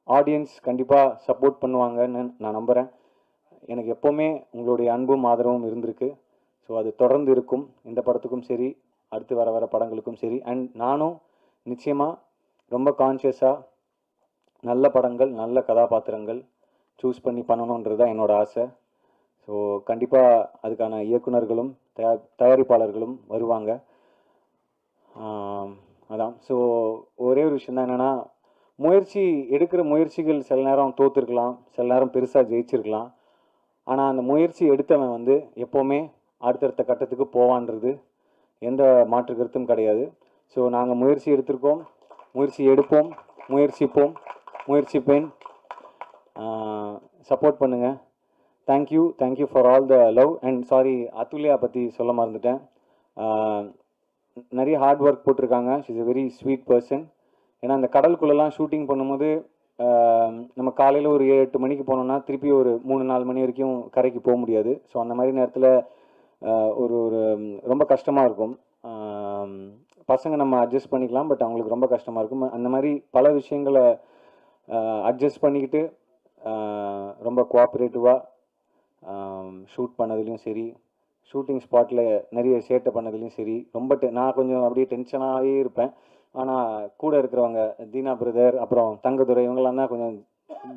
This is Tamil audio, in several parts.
ஆடியன்ஸ் கண்டிப்பாக சப்போர்ட் பண்ணுவாங்கன்னு நான் நம்புகிறேன். எனக்கு எப்போவுமே உங்களுடைய அன்பும் ஆதரவும் இருந்திருக்கு. ஸோ அது தொடர்ந்து இருக்கும். இந்த படத்துக்கும் சரி, அடுத்து வர படங்களுக்கும் சரி. அண்ட் நானும் நிச்சயமாக ரொம்ப கான்ஷியஸாக நல்ல படங்கள், நல்ல கதாபாத்திரங்கள் சூஸ் பண்ணி பண்ணணுன்றது தான் என்னோடய ஆசை. ஸோ கண்டிப்பாக அதுக்கான இயக்குனர்களும் தயாரிப்பாளர்களும் வருவாங்க. அதான். ஸோ ஒரே ஒரு விஷயம் தான் என்னென்னா, எடுக்கிற முயற்சிகள் சில நேரம் தோற்றுருக்கலாம், சில நேரம் பெருசாக ஜெயிச்சிருக்கலாம். ஆனால் அந்த முயற்சி எடுத்தவன் வந்து எப்போவுமே அடுத்தடுத்த கட்டத்துக்கு போவான்றது எந்த மாற்று கருத்தும் கிடையாது. ஸோ நாங்கள் முயற்சி எடுத்திருக்கோம், முயற்சி எடுப்போம், முயற்சிப்பேன். சப்போர்ட் பண்ணுங்கள். Thank you for all the love. And sorry, Athulya பற்றி சொல்ல மறந்துட்டேன். நிறைய ஹார்ட் ஒர்க் போட்டிருக்காங்க. She is a very sweet person. ஏன்னா அந்த கடலுக்குள்ளெல்லாம் ஷூட்டிங் பண்ணும்போது நம்ம காலையில் ஒரு 7-8 மணிக்கு போனோம்னா திருப்பி ஒரு 3-4 மணி வரைக்கும் கரைக்கு போக முடியாது. ஸோ அந்த மாதிரி நேரத்தில் ஒரு ஒரு ரொம்ப கஷ்டமாக இருக்கும். பசங்க நம்ம அட்ஜஸ்ட் பண்ணிக்கலாம், பட் அவங்களுக்கு ரொம்ப கஷ்டமாக இருக்கும். அந்த மாதிரி பல விஷயங்களை அட்ஜஸ்ட் பண்ணிக்கிட்டு ரொம்ப கோஆப்ரேட்டிவாக ஷூட் பண்ணதுலேயும் சரி, ஷூட்டிங் ஸ்பாட்டில் நிறைய சேட்டை பண்ணதுலேயும் சரி, ரொம்ப நான் கொஞ்சம் அப்படியே டென்ஷனாகவே இருப்பேன். ஆனால் கூட இருக்கிறவங்க தீனா பிரதர், அப்புறம் தங்கதுரை, இவங்கெல்லாம் தான் கொஞ்சம்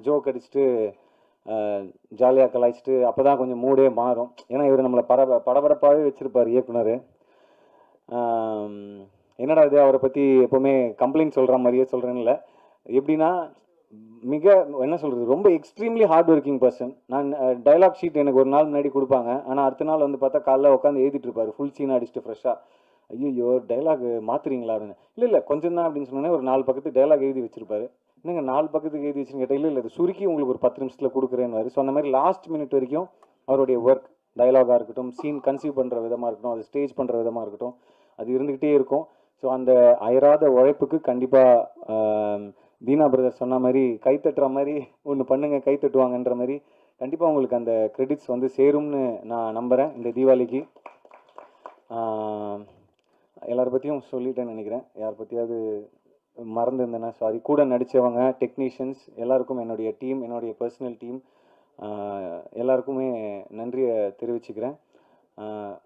ஜோக் அடிச்சுட்டு ஜாலியாக கலாய்ச்சிட்டு அப்போ தான் கொஞ்சம் மூடே மாறும். ஏன்னா இவர் நம்மளை படபடப்பாகவே வச்சுருப்பார் இயக்குனர். என்னடா இது அவரை பற்றி எப்போவுமே கம்ப்ளைண்ட் சொல்கிற மாதிரியே சொல்கிறேன்ல. எப்படின்னா என்ன சொல்கிறது, ரொம்ப எக்ஸ்ட்ரீம்லி ஹார்ட் ஒர்க்கிங் பர்சன். நான் டைலாக் ஷீட் எனக்கு ஒரு நாள் முன்னாடி கொடுப்பாங்க. ஆனால் அடுத்த நாள் வந்து பார்த்தா காலைல உட்காந்து எழுதிட்டு இருப்பார், ஃபுல் சீன் அடிச்சுட்டு ஃப்ரெஷ்ஷாக. ஐயோ டைலாக் மாற்றுறீங்களா அப்படின்னு. இல்லை கொஞ்சம் தான் அப்படின்னு சொன்னோன்னே ஒரு 4 பக்கத்துக்கு டைலாக் எழுதி வச்சிருப்பாரு. என்னங்க 4 பக்கத்துக்கு எழுதி வச்சுன்னு கேட்டால், இல்லை இது சுருக்கி உங்களுக்கு ஒரு 10 நிமிஷத்தில் கொடுக்குறேன்னு. ஸோ அந்த மாதிரி லாஸ்ட் மினிட் வரைக்கும் அவருடைய ஒர்க், டைலாகாக இருக்கட்டும், சீன் கன்சீவ் பண்ணுற விதமாக இருக்கட்டும், அது ஸ்டேஜ் பண்ணுற விதமாக இருக்கட்டும், அது இருந்துக்கிட்டே இருக்கும். ஸோ அந்த அயராத உழைப்புக்கு கண்டிப்பாக தீனா பிரதர் சொன்ன மாதிரி கைத்தட்டுற மாதிரி ஒன்று பண்ணுங்கள், கைத்தட்டுவாங்கன்ற மாதிரி கண்டிப்பாக உங்களுக்கு அந்த கிரெடிட்ஸ் வந்து சேரும்னு நான் நம்புகிறேன். இந்த தீபாவளிக்கு எல்லாரை பற்றியும் சொல்லிட்டேன்னு நினைக்கிறேன். யார் பற்றியாவது மறந்துருந்தேன்னா சாரி. கூட நடித்தவங்க, டெக்னீஷியன்ஸ் எல்லாருக்கும், என்னுடைய டீம், என்னுடைய பர்சனல் டீம் எல்லாருக்குமே நன்றியை தெரிவிச்சுக்கிறேன்.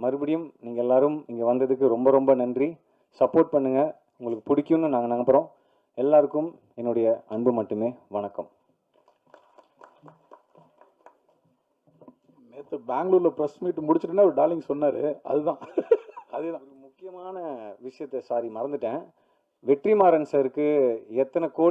மறுபடியும் நீங்கள் எல்லோரும் இங்கே வந்ததுக்கு ரொம்ப ரொம்ப நன்றி. சப்போர்ட் பண்ணுங்கள், உங்களுக்கு பிடிக்கும்னு நாங்கள் நம்புகிறோம். எல்லாருக்கும் என்னுடைய அன்பு மட்டுமே. வணக்கம். நேற்று பெங்களூரில் ப்ரெஸ் மீட் முடிச்சுட்டுன்னா ஒரு டார்லிங் சொன்னார். அதுதான் ஒரு முக்கியமான விஷயத்தை சாரி மறந்துட்டேன். வெற்றிமாறன் சாருக்கு எத்தனை கோடி